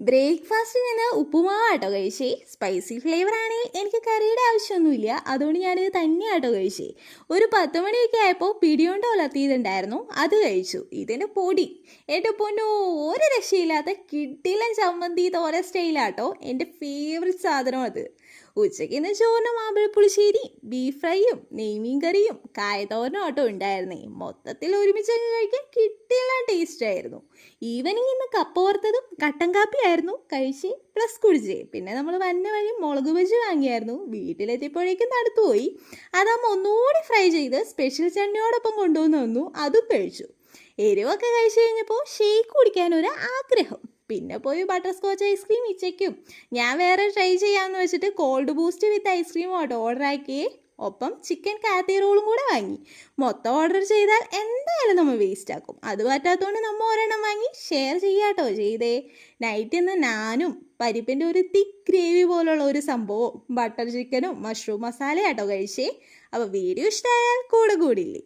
ബ്രേക്ക്ഫാസ്റ്റിന് ഞാൻ ഉപ്പുമാവാട്ടോ കഴിച്ചേ. സ്പൈസി ഫ്ലേവർ ആണെങ്കിൽ എനിക്ക് കറിയുടെ ആവശ്യമൊന്നുമില്ല, അതുകൊണ്ട് ഞാനിത് തന്നെയാട്ടോ കഴിച്ചേ. ഒരു 10 മണിയൊക്കെ ആയപ്പോൾ പിടിയോണ്ട് ഉലർത്തിയതുണ്ടായിരുന്നു, അത് കഴിച്ചു. ഇതിൻ്റെ പൊടി എൻ്റെ പൊന്നോ, ഒരു രക്ഷയില്ലാത്ത കിടിലൻ ചമ്മന്തി തോര സ്റ്റൈലാട്ടോ. എൻ്റെ ഫേവററ്റ് സാധനം അത്. ഉച്ചയ്ക്ക് ഇന്ന് ചോറിന് മാമ്പഴപ്പുളിശ്ശേരി, ബീഫ് ഫ്രൈയും നെയ്മീൻ കറിയും കായത്തോരനും ആട്ടോ ഉണ്ടായിരുന്നേ. മൊത്തത്തിൽ ഒരുമിച്ച് കഴിക്കാൻ കിട്ടില്ല ടേസ്റ്റ് ആയിരുന്നു. ഈവനിങ് ഇന്ന് കപ്പ വറുത്തതും കട്ടൻ കാപ്പിയായിരുന്നു കഴിച്ച് പ്ലസ് കുടിച്ചേ. പിന്നെ നമ്മൾ വന്ന വഴി മുളക് ബജി വാങ്ങിയായിരുന്നു. വീട്ടിലെത്തിയപ്പോഴേക്കും തണുത്തുപോയി. അതാകുമ്പോൾ ഒന്നുകൂടി ഫ്രൈ ചെയ്ത് സ്പെഷ്യൽ ചട്നിയോടൊപ്പം കൊണ്ടുവന്ന് വന്നു, അതും കഴിച്ചു. എരിവൊക്കെ കഴിച്ചു കഴിഞ്ഞപ്പോൾ ഷേക്ക് കുടിക്കാനൊരു ആഗ്രഹം. പിന്നെ പോയി ബട്ടർ സ്കോച്ച് ഐസ്ക്രീം ഇച്ചയ്ക്കും ഞാൻ വേറെ ട്രൈ ചെയ്യാമെന്ന് വെച്ചിട്ട് കോൾഡ് ബൂസ്റ്റ് വിത്ത് ഐസ്ക്രീം ആട്ടോ ഓർഡർ ആക്കിയേ. ഒപ്പം ചിക്കൻ കാത്തി റോളും കൂടെ വാങ്ങി. മൊത്തം ഓർഡർ ചെയ്താൽ എന്തായാലും നമ്മൾ വേസ്റ്റ് ആക്കും. അത് പറ്റാത്തതുകൊണ്ട് നമ്മൾ ഒരെണ്ണം വാങ്ങി ഷെയർ ചെയ്യാട്ടോ ചെയ്തേ. നൈറ്റ് ഇന്ന് നാനും പരിപ്പിൻ്റെ ഒരു തിക്ക് ഗ്രേവി പോലുള്ള ഒരു സംഭവവും ബട്ടർ ചിക്കനും മഷ്റൂം മസാലയാട്ടോ കഴിച്ചേ. അപ്പോൾ വീഡിയോ ഇഷ്ടമായാൽ കൂടെ കൂടില്ലേ.